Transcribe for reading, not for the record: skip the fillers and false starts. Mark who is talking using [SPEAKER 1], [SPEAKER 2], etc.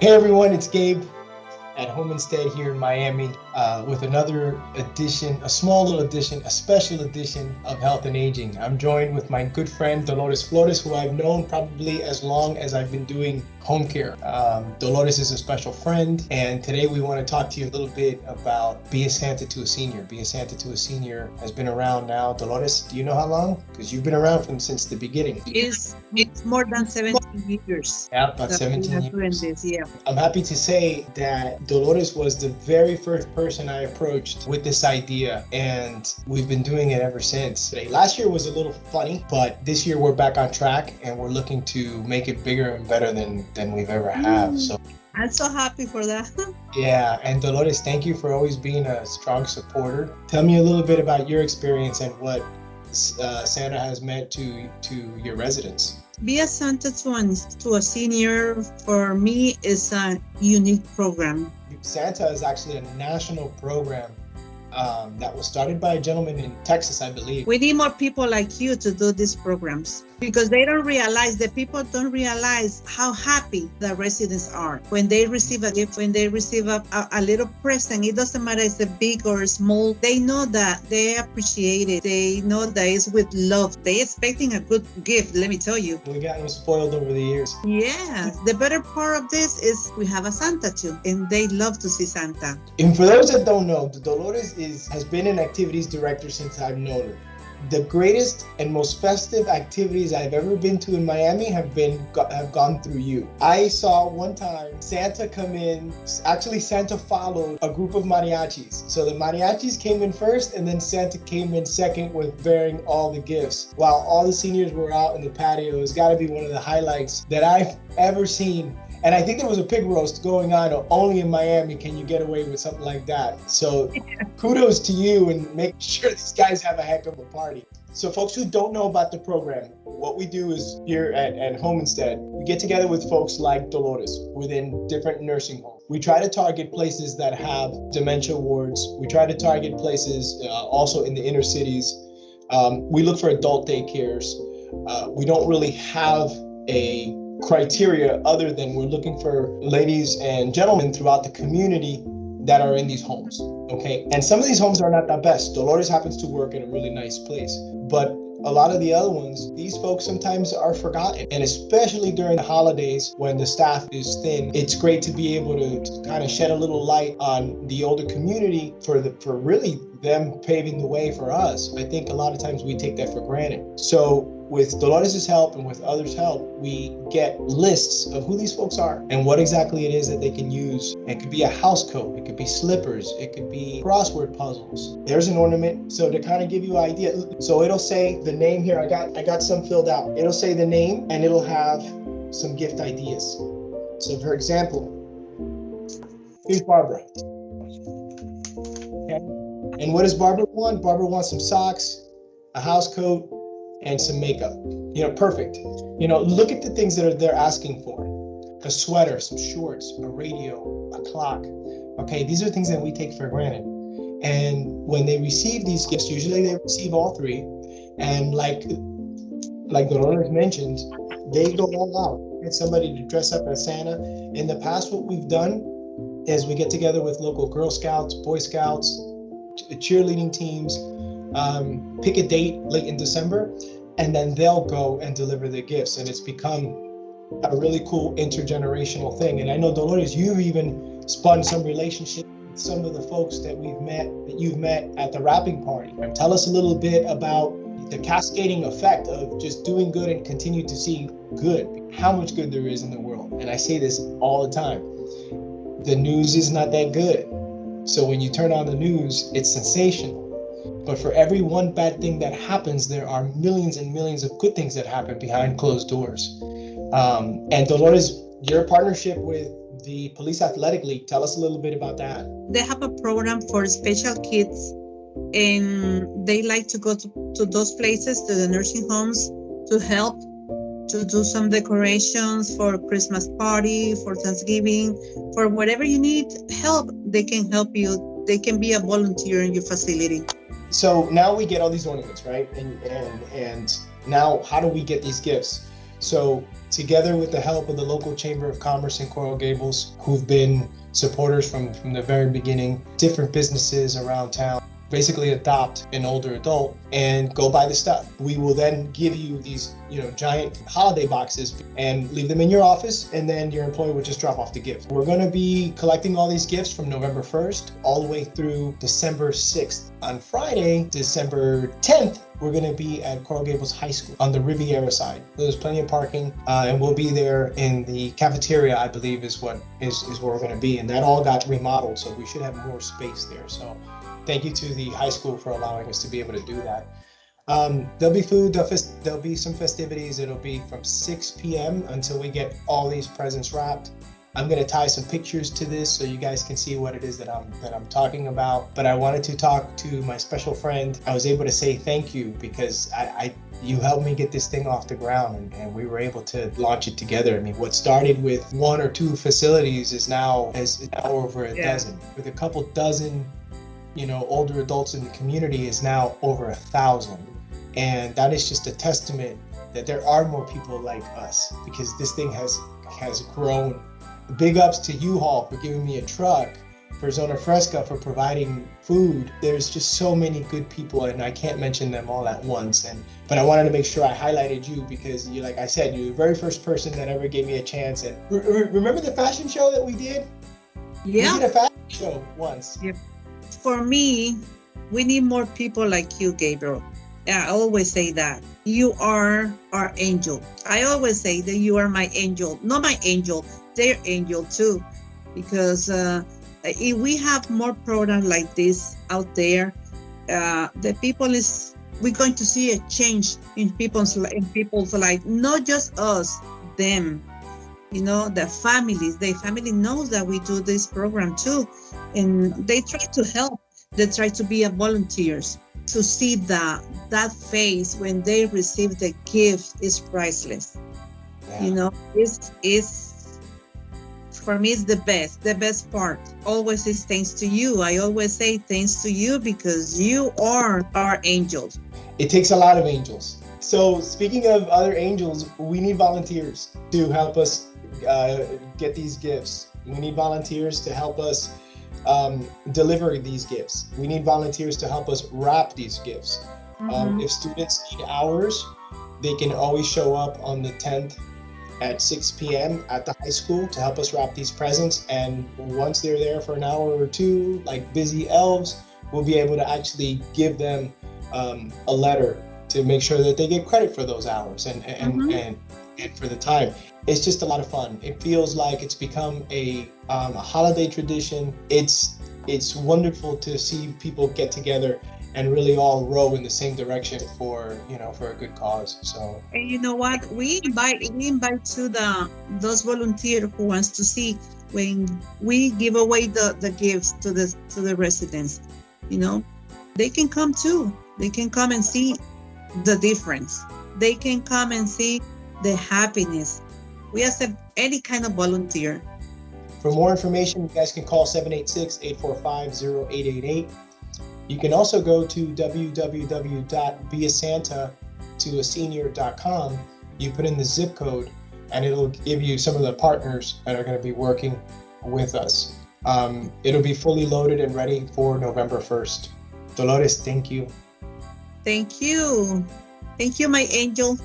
[SPEAKER 1] Hey everyone, it's Gabe at Home Instead here in Miami with another edition, a small little edition, a special edition of Health and Aging. I'm joined with my good friend Dolores Flores, who I've known probably as long as I've been doing home care. Dolores is a special friend, and today we want to talk to you a little bit about Be a Santa to a Senior. Be a Santa to a Senior has been around now. Dolores, do you know how long? Because you've been around since the beginning.
[SPEAKER 2] It's more than 17 years
[SPEAKER 1] Yeah, about
[SPEAKER 2] that we
[SPEAKER 1] 17
[SPEAKER 2] are doing
[SPEAKER 1] years.
[SPEAKER 2] this. Yeah.
[SPEAKER 1] I'm happy to say that Dolores was the very first person I approached with this idea, and we've been doing it ever since. Last year was a little funny, but this year we're back on track and we're looking to make it bigger and better than we've ever have. So
[SPEAKER 2] I'm so happy for that.
[SPEAKER 1] yeah, and Dolores, thank you for always being a strong supporter. Tell me a little bit about your experience and what Santa has meant to your residents.
[SPEAKER 2] Be a Santa to a senior for me is a unique program.
[SPEAKER 1] Santa is actually a national program that was started by a gentleman in Texas, I believe.
[SPEAKER 2] We need more people like you to do these programs because the people don't realize how happy the residents are when they receive a gift, when they receive a little present. It doesn't matter if it's big or small. They know that they appreciate it. They know that it's with love. They're expecting a good gift, let me tell you.
[SPEAKER 1] We got them spoiled over the years.
[SPEAKER 2] Yeah, the better part of this is we have a Santa too, and they love to see Santa.
[SPEAKER 1] And for those that don't know, Dolores has been an activities director since I've known her. The greatest and most festive activities I've ever been to in Miami have gone through you. I saw one time Santa come in. Actually, Santa followed a group of mariachis. So the mariachis came in first, and then Santa came in second with bearing all the gifts, while all the seniors were out in the patio. It's got to be one of the highlights that I've ever seen. And I think there was a pig roast going on. Only in Miami can you get away with something like that. So kudos to you, and make sure these guys have a heck of a party. So folks who don't know about the program, what we do is here at Home Instead, we get together with folks like Dolores within different nursing homes. We try to target places that have dementia wards. We try to target places also in the inner cities. We look for adult daycares. We don't really have a criteria other than we're looking for ladies and gentlemen throughout the community that are in these homes, okay? And some of these homes are not the best. Dolores happens to work in a really nice place, but a lot of the other ones, these folks sometimes are forgotten. And especially during the holidays when the staff is thin, it's great to be able to kind of shed a little light on the older community for really them paving the way for us. I think a lot of times we take that for granted. So with Dolores' help and with others' help, we get lists of who these folks are and what exactly it is that they can use. It could be a house coat, it could be slippers, it could be crossword puzzles. There's an ornament. So to kind of give you an idea, so it'll say the name here. I got some filled out. It'll say the name and it'll have some gift ideas. So for example, here's Barbara. Okay. And what does Barbara want? Barbara wants some socks, a house coat, and some makeup. Perfect. Look at the things that they're asking for. A sweater, some shorts, a radio, a clock. Okay, these are things that we take for granted. And when they receive these gifts, usually they receive all three. And like Dolores mentioned, they go all out. Get somebody to dress up as Santa. In the past, what we've done is we get together with local Girl Scouts, Boy Scouts, cheerleading teams, pick a date late in December, and then they'll go and deliver their gifts. And it's become a really cool intergenerational thing. And I know, Dolores, you've even spun some relationship with some of the folks that you've met at the wrapping party. And tell us a little bit about the cascading effect of just doing good and continue to see good, how much good there is in the world. And I say this all the time. The news is not that good. So when you turn on the news, it's sensational. But for every one bad thing that happens, there are millions and millions of good things that happen behind closed doors. And Dolores, your partnership with the Police Athletic League, tell us a little bit about that.
[SPEAKER 2] They have a program for special kids, and they like to go to those places, to the nursing homes, to help, to do some decorations for Christmas party, for Thanksgiving, for whatever you need help, they can help you. They can be a volunteer in your facility.
[SPEAKER 1] So now we get all these ornaments, right? And now how do we get these gifts? So together with the help of the local Chamber of Commerce in Coral Gables, who've been supporters from the very beginning, different businesses around town basically adopt an older adult and go buy the stuff. We will then give you these, giant holiday boxes and leave them in your office, and then your employee will just drop off the gift. We're going to be collecting all these gifts from November 1st all the way through December 6th. On Friday, December 10th, we're going to be at Coral Gables High School on the Riviera side. There's plenty of parking, and we'll be there in the cafeteria, I believe is where we're going to be. And that all got remodeled, so we should have more space there. So thank you to the high school for allowing us to be able to do that. There'll be food, there'll be some festivities. It'll be from 6 p.m. until we get all these presents wrapped. I'm going to tie some pictures to this so you guys can see what it is that I'm talking about. But I wanted to talk to my special friend. I was able to say thank you because you helped me get this thing off the ground, and we were able to launch it together. I mean, what started with 1 or 2 facilities is now over a dozen. With a couple dozen, older adults in the community is now over 1,000. And that is just a testament that there are more people like us, because this thing has grown. Big ups to U-Haul for giving me a truck, for Zona Fresca for providing food. There's just so many good people, and I can't mention them all at once. But I wanted to make sure I highlighted you because you, like I said, you're the very first person that ever gave me a chance. And remember the fashion show that we did?
[SPEAKER 2] Yeah.
[SPEAKER 1] We did a fashion show once.
[SPEAKER 2] Yeah. For me, we need more people like you, Gabriel. I always say that. You are our angel. I always say that you are my angel. Not my angel, their angel too. Because if we have more programs like this out there, we're going to see a change in people's life. Not just us, them. The family knows that we do this program too. And they try to help. They try to be volunteers. To see that face when they receive the gift is priceless. Yeah. It's for me, it's the best part. Always is thanks to you. I always say thanks to you because you are our angels.
[SPEAKER 1] It takes a lot of angels. So speaking of other angels, we need volunteers to help us get these gifts. We need volunteers to help us deliver these gifts. We need volunteers to help us wrap these gifts. If students need hours, they can always show up on the 10th at 6 p.m. at the high school to help us wrap these presents. And once they're there for an hour or two, like busy elves, we'll be able to actually give them a letter to make sure that they get credit for those hours and for the time. It's just a lot of fun. It feels like it's become a holiday tradition. It's wonderful to see people get together and really all row in the same direction for a good cause. So,
[SPEAKER 2] and you know what? We invite to those volunteers who wants to see when we give away the gifts to the residents. They can come too. They can come and see the difference. They can come and see the happiness. We accept any kind of volunteer.
[SPEAKER 1] For more information, you guys can call 786-845-0888. You can also go to www.beasantatoasenior.com. You put in the zip code, and it'll give you some of the partners that are going to be working with us. It'll be fully loaded and ready for November 1st. Dolores, thank you.
[SPEAKER 2] Thank you. Thank you, my angel.